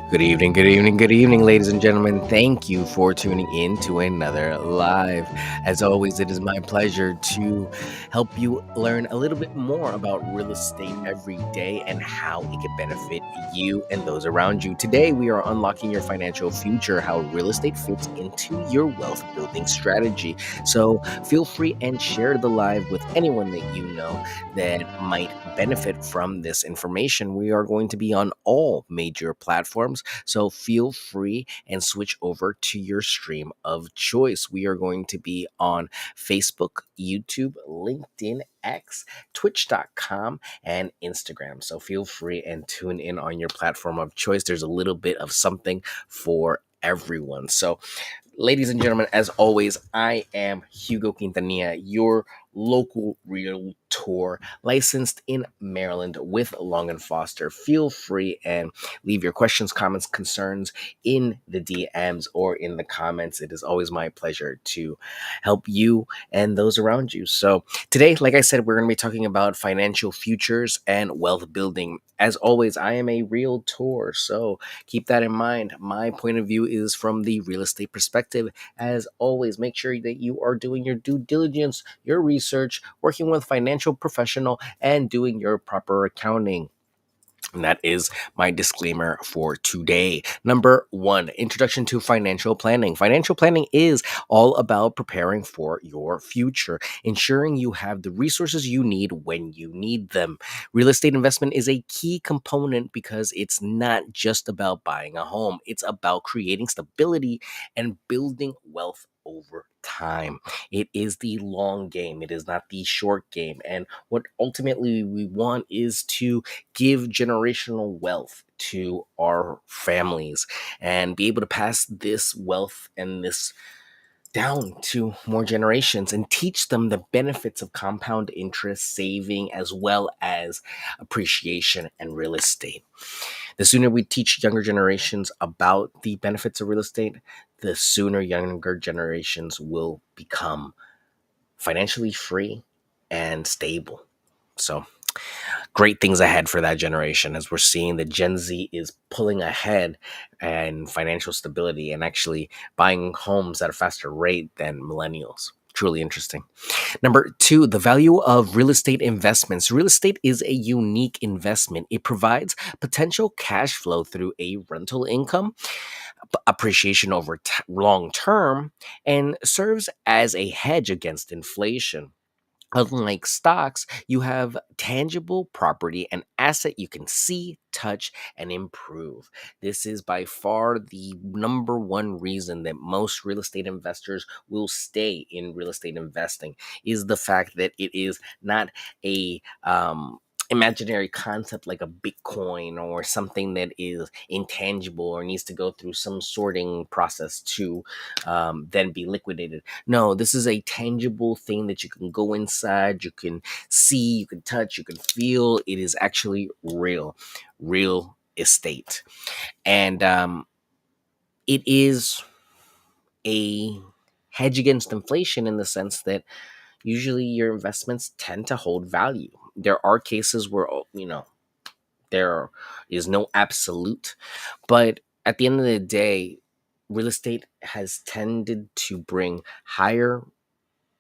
Good evening, good evening, good evening, ladies and gentlemen. Thank you for tuning in to another live. As always, it is my pleasure to help you learn a little bit more about real estate every day and how it can benefit you and those around you. Today, we are unlocking your financial future, how real estate fits into your wealth building strategy. So feel free and share the live with anyone that you know that might benefit from this information. We are going to be on all major platforms, so feel free and switch over to your stream of choice. We are going to be on Facebook, YouTube, LinkedIn, X, Twitch.com, and Instagram. So feel free and tune in on your platform of choice. There's a little bit of something for everyone. So ladies and gentlemen, as always, I am Hugo Quintanilla, your local realtor licensed in Maryland with Long and Foster. Feel free and leave your questions, comments, concerns in the DMs or in the comments. It is always my pleasure to help you and those around you. So today, like I said, we're going to be talking about financial futures and wealth building. As always, I am a realtor, so keep that in mind. My point of view is from the real estate perspective. As always, make sure that you are doing your due diligence, your research, working with financial professional, and doing your proper accounting. And that is my disclaimer for today. Number one, introduction to financial planning. Financial planning is all about preparing for your future, ensuring you have the resources you need when you need them. Real estate investment is a key component because it's not just about buying a home, it's about creating stability and building wealth over time. It is the long game, it is not the short game. And what ultimately we want is to give generational wealth to our families and be able to pass this wealth and this down to more generations and teach them the benefits of compound interest saving as well as appreciation and real estate. The sooner we teach younger generations about the benefits of real estate, the sooner younger generations will become financially free and stable. So great things ahead for that generation, as we're seeing that Gen Z is pulling ahead and financial stability and actually buying homes at a faster rate than millennials. Truly interesting. Number two, the value of real estate investments. Real estate is a unique investment. It provides potential cash flow through a rental income, appreciation over long term, and serves as a hedge against inflation. Unlike stocks, you have tangible property, an asset you can see, touch, and improve. This is by far the number one reason that most real estate investors will stay in real estate investing, is the fact that it is not a imaginary concept like a Bitcoin or something that is intangible or needs to go through some sorting process to then be liquidated. No, this is a tangible thing that you can go inside, you can see, you can touch, you can feel. It is actually real estate. And it is a hedge against inflation in the sense that usually your investments tend to hold value. There are cases where, there is no absolute, but at the end of the day, real estate has tended to bring higher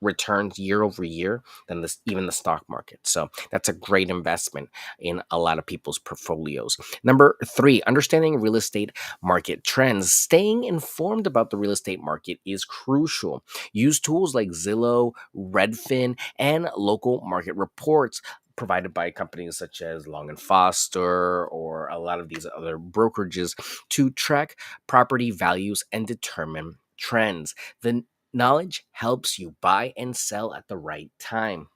returns year over year than this, even the stock market. So that's a great investment in a lot of people's portfolios. Number three, understanding real estate market trends. Staying informed about the real estate market is crucial. Use tools like Zillow, Redfin, and local market reports provided by companies such as Long and Foster or a lot of these other brokerages to track property values and determine trends. The knowledge helps you buy and sell at the right time.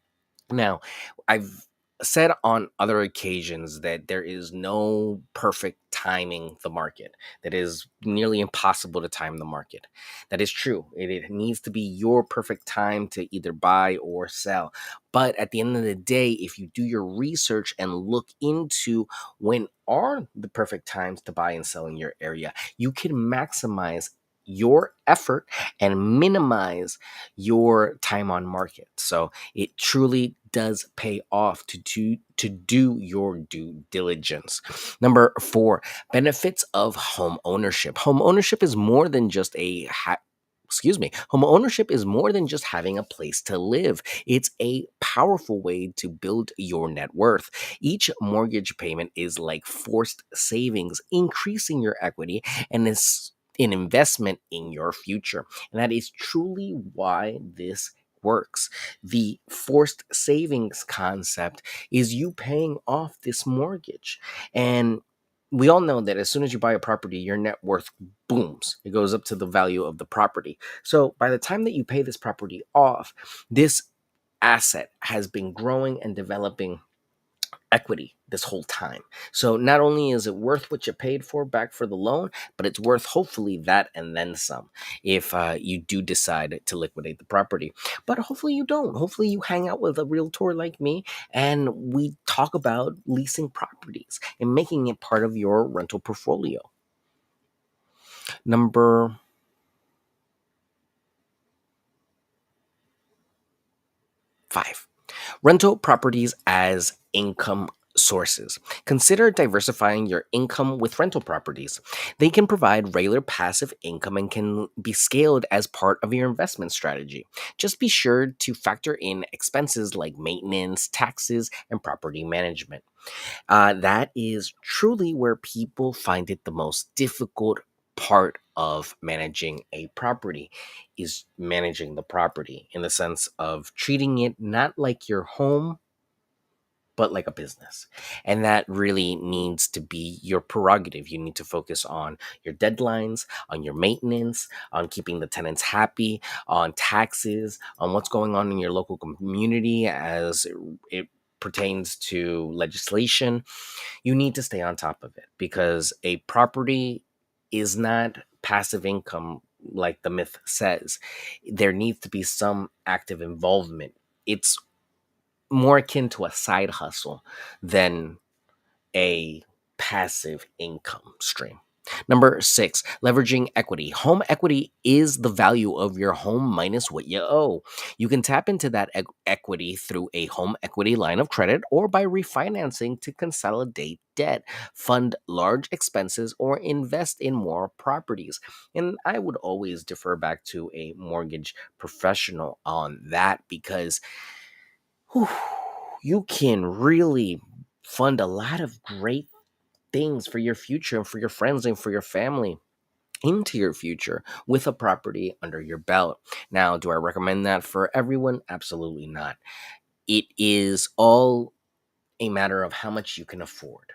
Now, I've said on other occasions that there is no perfect timing the market. That is nearly impossible to time the market. That is true. It needs to be your perfect time to either buy or sell. But at the end of the day, if you do your research and look into when are the perfect times to buy and sell in your area, you can maximize your effort and minimize your time on market. So it truly does pay off to do your due diligence. Number 4, benefits of home ownership. Home ownership is more than just home ownership is more than just having a place to live. It's a powerful way to build your net worth. Each mortgage payment is like forced savings, increasing your equity and is an investment in your future. And that is truly why this works. The forced savings concept is you paying off this mortgage. And we all know that as soon as you buy a property, your net worth booms. It goes up to the value of the property. So by the time that you pay this property off, this asset has been growing and developing equity this whole time. So not only is it worth what you paid for back for the loan, but it's worth hopefully that and then some if you do decide to liquidate the property. But hopefully you don't. Hopefully you hang out with a realtor like me and we talk about leasing properties and making it part of your rental portfolio. Number 5. Rental properties as income sources. Consider diversifying your income with rental properties. They can provide regular passive income and can be scaled as part of your investment strategy. Just be sure to factor in expenses like maintenance, taxes, and property management. That is truly where people find it the most difficult part of managing a property is managing the property in the sense of treating it not like your home but like a business. And that really needs to be your prerogative. You need to focus on your deadlines, on your maintenance, on keeping the tenants happy, on taxes, on what's going on in your local community as it pertains to legislation. You need to stay on top of it because a property is not passive income like the myth says. There needs to be some active involvement. It's more akin to a side hustle than a passive income stream. Number 6, leveraging equity. Home equity is the value of your home minus what you owe. You can tap into that equity through a home equity line of credit or by refinancing to consolidate debt, fund large expenses, or invest in more properties. And I would always defer back to a mortgage professional on that because whew, you can really fund a lot of great things for your future and for your friends and for your family into your future with a property under your belt. Now, do I recommend that for everyone? Absolutely not. It is all a matter of how much you can afford.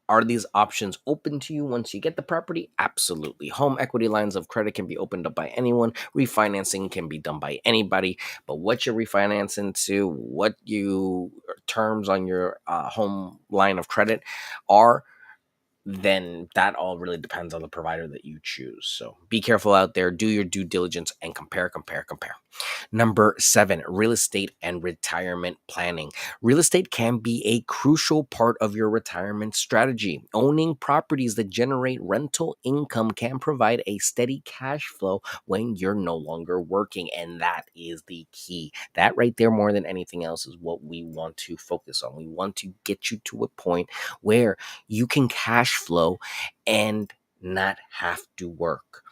Are these options open to you once you get the property? Absolutely. Home equity lines of credit can be opened up by anyone. Refinancing can be done by anybody. But what you're refinancing to, what you terms on your home line of credit are, then that all really depends on the provider that you choose. So be careful out there, do your due diligence, and compare, compare, compare. Number 7, real estate and retirement planning. Real estate can be a crucial part of your retirement strategy. Owning properties that generate rental income can provide a steady cash flow when you're no longer working. And that is the key. That right there, more than anything else, is what we want to focus on. We want to get you to a point where you can cash flow and not have to work.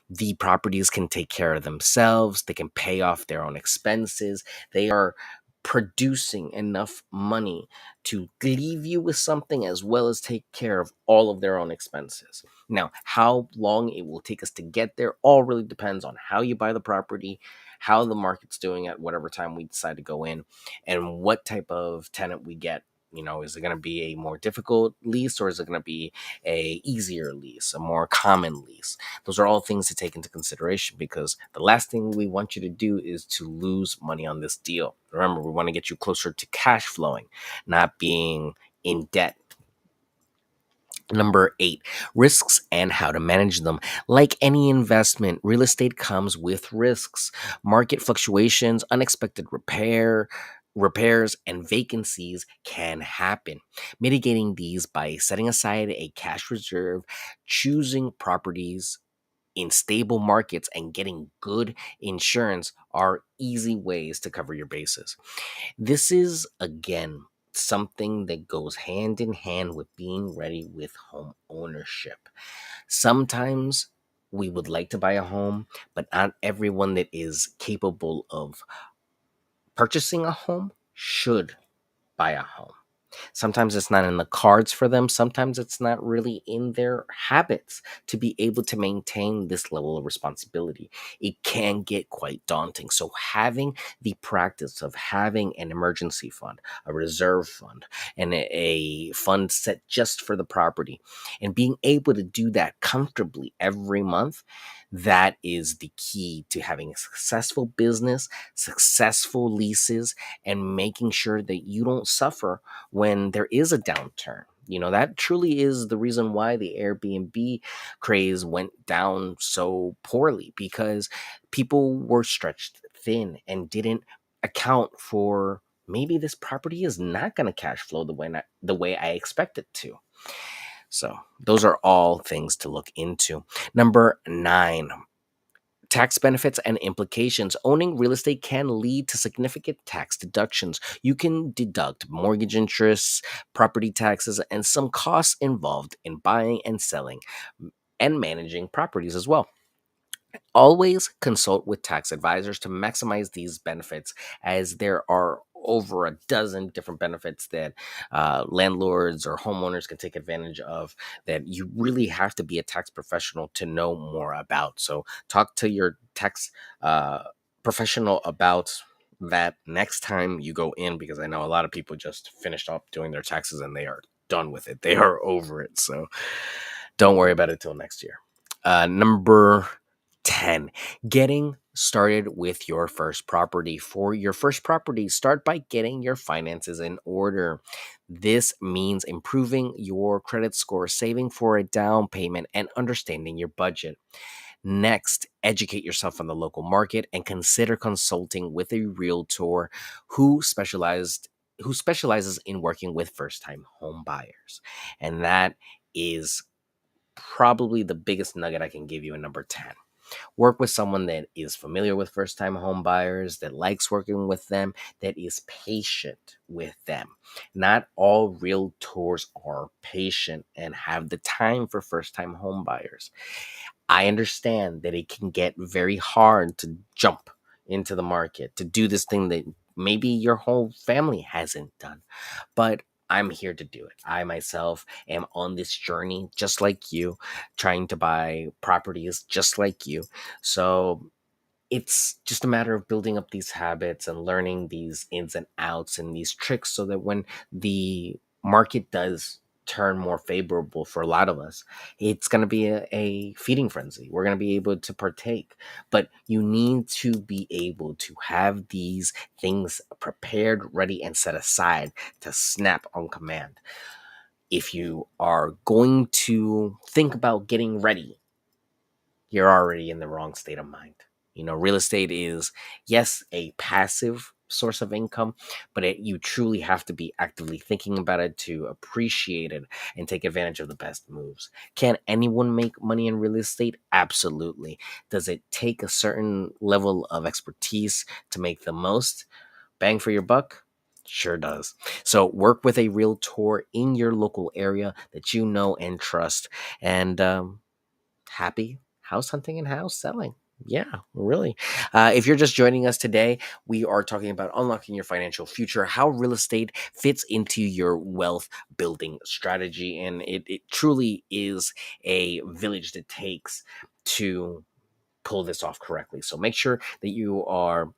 The properties can take care of themselves. They can pay off their own expenses. They are producing enough money to leave you with something as well as take care of all of their own expenses. Now, how long it will take us to get there all really depends on how you buy the property, how the market's doing at whatever time we decide to go in, and what type of tenant we get. Is it going to be a more difficult lease or is it going to be a easier lease, a more common lease? Those are all things to take into consideration because the last thing we want you to do is to lose money on this deal. Remember, we want to get you closer to cash flowing, not being in debt. Number 8, risks and how to manage them. Like any investment, real estate comes with risks. Market fluctuations, unexpected repairs, and vacancies can happen. Mitigating these by setting aside a cash reserve, choosing properties in stable markets and getting good insurance are easy ways to cover your bases. This is, again, something that goes hand in hand with being ready with home ownership. Sometimes we would like to buy a home, but not everyone that is capable of purchasing a home should buy a home. Sometimes it's not in the cards for them. Sometimes it's not really in their habits to be able to maintain this level of responsibility. It can get quite daunting. So, having the practice of having an emergency fund, a reserve fund, and a fund set just for the property, and being able to do that comfortably every month, that is the key to having a successful business, successful leases, and making sure that you don't suffer when there is a downturn. That truly is the reason why the Airbnb craze went down so poorly, because people were stretched thin and didn't account for, maybe this property is not going to cash flow the way I expect it to. So, those are all things to look into. Number 9, tax benefits and implications. Owning real estate can lead to significant tax deductions. You can deduct mortgage interests, property taxes, and some costs involved in buying and selling and managing properties as well. Always consult with tax advisors to maximize these benefits, as there are over a dozen different benefits that landlords or homeowners can take advantage of, that you really have to be a tax professional to know more about. So, talk to your tax professional about that next time you go in, because I know a lot of people just finished up doing their taxes and they are done with it. They are over it. So, don't worry about it till next year. Number 10, getting started with your first property. For your first property, start by getting your finances in order. This means improving your credit score, saving for a down payment, and understanding your budget. Next, educate yourself on the local market and consider consulting with a realtor who specializes in working with first-time home buyers. And that is probably the biggest nugget I can give you in number 10. Work with someone that is familiar with first time home buyers, that likes working with them, that is patient with them. Not all realtors are patient and have the time for first time home buyers. I understand that it can get very hard to jump into the market, to do this thing that maybe your whole family hasn't done, but I'm here to do it. I myself am on this journey just like you, trying to buy properties just like you. So, it's just a matter of building up these habits and learning these ins and outs and these tricks, so that when the market does turn more favorable for a lot of us, it's going to be a feeding frenzy. We're going to be able to partake, but you need to be able to have these things prepared, ready, and set aside to snap on command. If you are going to think about getting ready, you're already in the wrong state of mind. Real estate is, yes, a passive source of income, but you truly have to be actively thinking about it to appreciate it and take advantage of the best moves. Can anyone make money in real estate? Absolutely. Does it take a certain level of expertise to make the most bang for your buck? Sure does. So work with a realtor in your local area that you know and trust, and happy house hunting and house selling. Yeah, really. If you're just joining us today, we are talking about unlocking your financial future, how real estate fits into your wealth building strategy. And it truly is a village that takes to pull this off correctly. So make sure that you are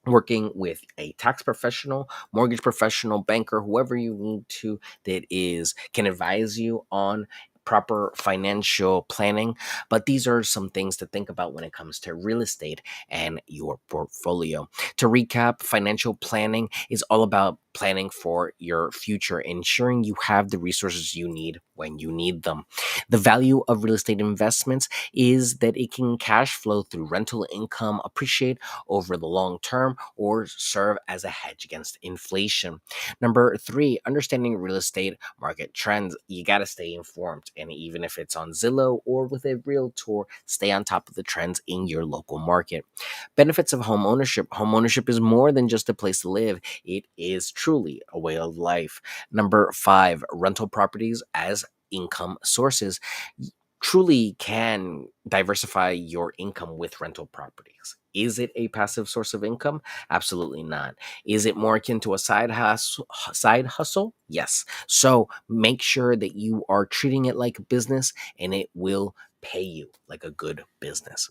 working with a tax professional, mortgage professional, banker, whoever you need to, that is can advise you on proper financial planning. But these are some things to think about when it comes to real estate and your portfolio. To recap, financial planning is all about planning for your future, ensuring you have the resources you need when you need them. The value of real estate investments is that it can cash flow through rental income, appreciate over the long term, or serve as a hedge against inflation. Number three, understanding real estate market trends. You got to stay informed. And even if it's on Zillow or with a realtor, stay on top of the trends in your local market. Benefits of home ownership. Home ownership is more than just a place to live, it is truly a way of life. Number five, rental properties as income sources truly can diversify your income with rental properties. Is it a passive source of income? Absolutely not. Is it more akin to a side hustle? Yes. So make sure that you are treating it like a business and it will pay you like a good business.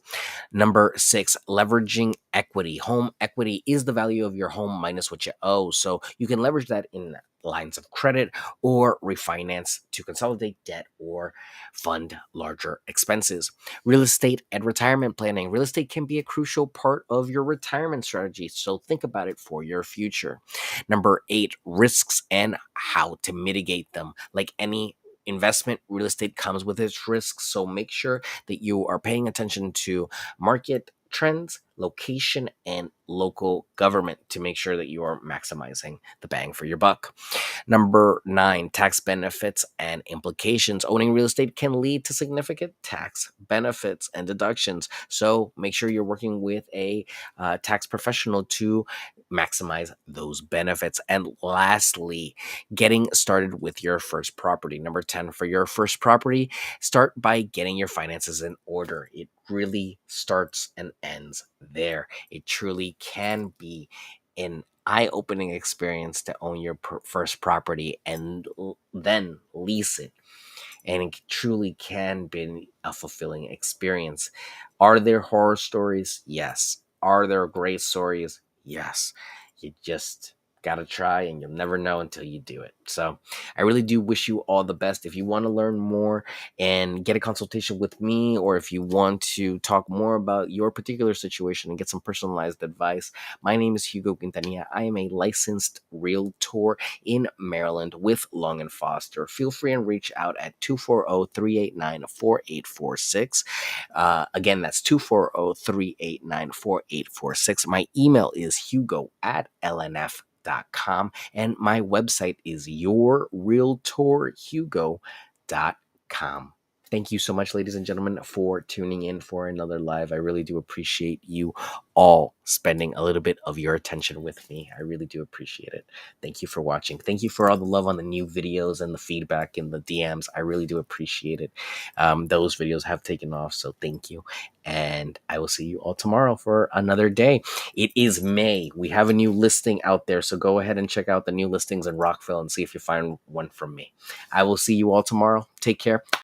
Number six, leveraging equity. Home equity is the value of your home minus what you owe. So you can leverage that in lines of credit or refinance to consolidate debt or fund larger expenses. Real estate and retirement planning. Real estate can be a crucial part of your retirement strategy. So think about it for your future. Number eight, risks and how to mitigate them. Like any investment, real estate comes with its risks. So make sure that you are paying attention to market trends, location, and local government to make sure that you are maximizing the bang for your buck. Number nine, tax benefits and implications. Owning real estate can lead to significant tax benefits and deductions. So make sure you're working with a tax professional to maximize those benefits. And lastly, getting started with your first property. Number 10, for your first property, start by getting your finances in order. It really starts and ends there. It truly can be an eye-opening experience to own your first property and then lease it, and it truly can be a fulfilling experience. Are there horror stories? Yes. Are there great stories? Yes. You just gotta try and you'll never know until you do it. So I really do wish you all the best. If you want to learn more and get a consultation with me, or if you want to talk more about your particular situation and get some personalized advice, my name is Hugo Quintanilla. I am a licensed realtor in Maryland with Long and Foster. Feel free and reach out at 240-389-4846. Again, that's 240-389-4846. My email is hugo@lnf.com, and my website is yourrealtorhugo.com. Thank you so much, ladies and gentlemen, for tuning in for another live. I really do appreciate you all spending a little bit of your attention with me. I really do appreciate it. Thank you for watching. Thank you for all the love on the new videos and the feedback in the DMs. I really do appreciate it. Those videos have taken off, so thank you. And I will see you all tomorrow for another day. It is May. We have a new listing out there, so go ahead and check out the new listings in Rockville and see if you find one from me. I will see you all tomorrow. Take care.